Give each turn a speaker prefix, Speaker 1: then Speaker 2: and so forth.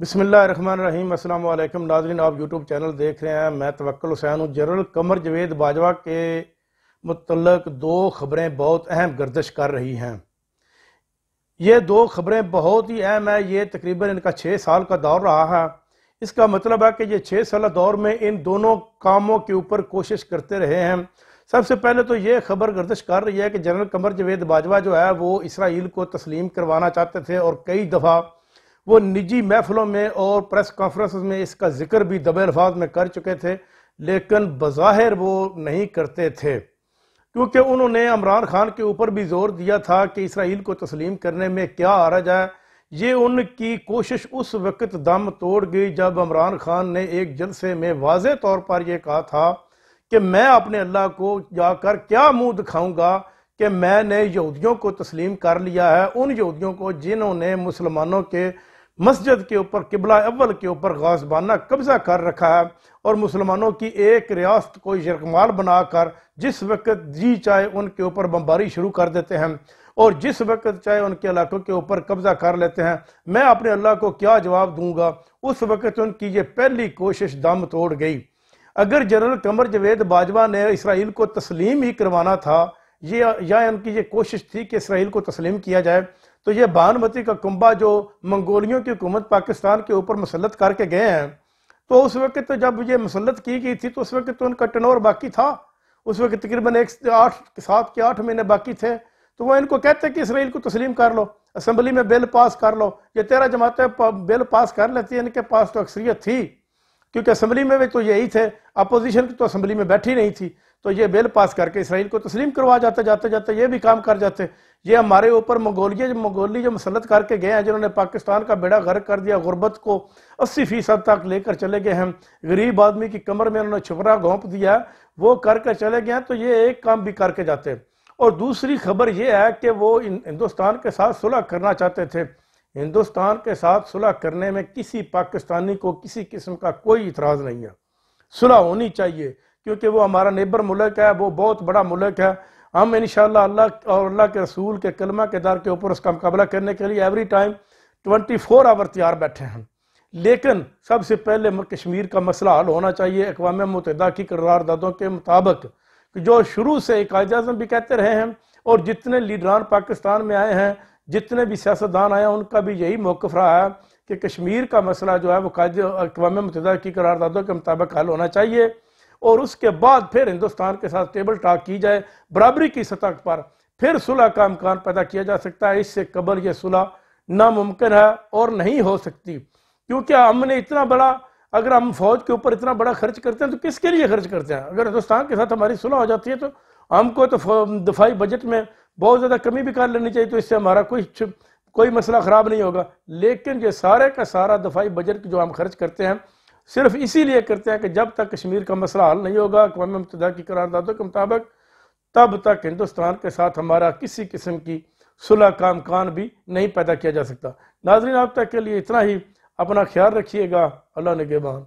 Speaker 1: बिस्मिल्लाहिर्रहमानिर्रहीम। अस्सलाम वालेकुम नाज़रीन, आप यूट्यूब चैनल देख रहे हैं। मैं तवक्कुल हुसैन हूँ। जनरल कमर जवेद बाजवा के मुतल्लक दो खबरें बहुत अहम गर्दिश कर रही हैं। ये दो खबरें बहुत ही अहम है। ये तकरीबन इनका 6 साल का दौर रहा है। इसका मतलब है कि ये 6 साल दौर में इन दोनों कामों के ऊपर कोशिश करते रहे हैं। सबसे पहले तो ये खबर गर्दिश कर रही है कि जनरल कमर जवेद बाजवा जो है वो इसराइल को तस्लीम करवाना चाहते थे और कई दफ़ा वो निजी महफिलों में और प्रेस कॉन्फ्रेंस में इसका जिक्र भी दबे अल्फाज में कर चुके थे, लेकिन बज़ाहिर वो नहीं करते थे क्योंकि उन्होंने इमरान खान के ऊपर भी जोर दिया था कि इसराइल को तस्लीम करने में क्या हर्ज है। ये उनकी कोशिश उस वक्त दम तोड़ गई जब इमरान खान ने एक जलसे में वाज़े तौर पर यह कहा था कि मैं अपने अल्लाह को जाकर क्या मुंह दिखाऊंगा कि मैंने यहूदियों को तस्लीम कर लिया है, उन यहूदियों को जिन्होंने मुसलमानों के मस्जिद के ऊपर किबला अव्वल के ऊपर गाज़बाना कब्जा कर रखा है और मुसलमानों की एक रियासत को यरगमाल बनाकर जिस वक्त जी चाहे उनके ऊपर बमबारी शुरू कर देते हैं और जिस वक्त चाहे उनके इलाकों के ऊपर कब्जा कर लेते हैं। मैं अपने अल्लाह को क्या जवाब दूंगा। उस वक्त उनकी ये पहली कोशिश दम तोड़ गई। अगर जनरल कमर जवेद बाजवा ने इसराइल को तस्लीम ही करवाना था, ये या उनकी ये कोशिश थी कि इसराइल को तस्लीम किया जाए, तो ये बानमती का कुंबा जो मंगोलियों की हुकूमत पाकिस्तान के ऊपर मुसल्लत करके गए हैं, तो उस वक्त तो जब ये मुसल्लत की गई थी तो उस वक्त तो उनका टर्नओवर बाकी था। उस वक्त तकरीबन 7 के 8 महीने बाकी थे। तो वो इनको कहते हैं कि इसराइल को तस्लीम कर लो, असम्बली में बिल पास कर लो। ये 13 जमातें बिल पास कर लेती है, इनके पास तो अक्सरियत थी क्योंकि असम्बली में भी तो यही थे, अपोजिशन की तो असम्बली में बैठी नहीं थी। तो ये बिल पास करके इसराइल को तस्लीम करवा जाते जाते जाते ये भी काम कर जाते। ये हमारे ऊपर मंगोली जो मुसल्लत करके गए हैं, जिन्होंने पाकिस्तान का बेड़ा गर्क कर दिया, गुर्बत को 80% तक लेकर चले गए हैं, गरीब आदमी की कमर में उन्होंने छुपरा घोंप दिया, वो करके चले गए हैं। तो ये एक काम भी करके जाते। और दूसरी खबर ये है कि वो हिंदुस्तान के साथ सुलह करना चाहते थे। हिंदुस्तान के साथ सुलह करने में किसी पाकिस्तानी को किसी किस्म का कोई इतराज नहीं है। सुलह होनी चाहिए क्योंकि वो हमारा नेबर मुल्क है, वो बहुत बड़ा मुल्क है। हम इंशाअल्लाह अल्लाह और अल्लाह के रसूल के कलमा के दार के ऊपर उसका मुकाबला करने के लिए एवरी टाइम 24 आवर तैयार बैठे हैं। लेकिन सबसे पहले कश्मीर का मसला हल होना चाहिए अक़वाम मुत्तहिदा की करारदादों के मुताबिक, जो शुरू से कायद आज़म भी कहते रहे हैं और जितने लीडरान पाकिस्तान में आए हैं, जितने भी सियासतदान आए हैं, उनका भी यही मौक़िफ़ रहा है कि कश्मीर का मसला जो है वो अक़वाम मुत्तहिदा की करारदादों के मुताबिक हल होना चाहिए और उसके बाद फिर हिंदुस्तान के साथ टेबल टॉक की जाए, बराबरी की सतह पर फिर सुलह का इम्कान पैदा किया जा सकता है। इससे कबल ये सुलह नामुमकिन है और नहीं हो सकती क्योंकि हमने इतना बड़ा, अगर हम फौज के ऊपर इतना बड़ा खर्च करते हैं तो किसके लिए खर्च करते हैं। अगर हिंदुस्तान के साथ हमारी सुलह हो जाती है तो हमको तो दफाई बजट में बहुत ज़्यादा कमी भी कर लेनी चाहिए, तो इससे हमारा कोई मसला ख़राब नहीं होगा। लेकिन ये सारे का सारा दफाई बजट जो हम खर्च करते हैं सिर्फ इसीलिए करते हैं कि जब तक कश्मीर का मसला हल नहीं होगा अक़वाम मुत्तहिदा की करारदादों के मुताबिक, तब तक हिंदुस्तान के साथ हमारा किसी किस्म की सुलह का इम्कान भी नहीं पैदा किया जा सकता। नाज़रीन, आप तक के लिए इतना ही। अपना ख्याल रखिएगा। अल्लाह निगहबान।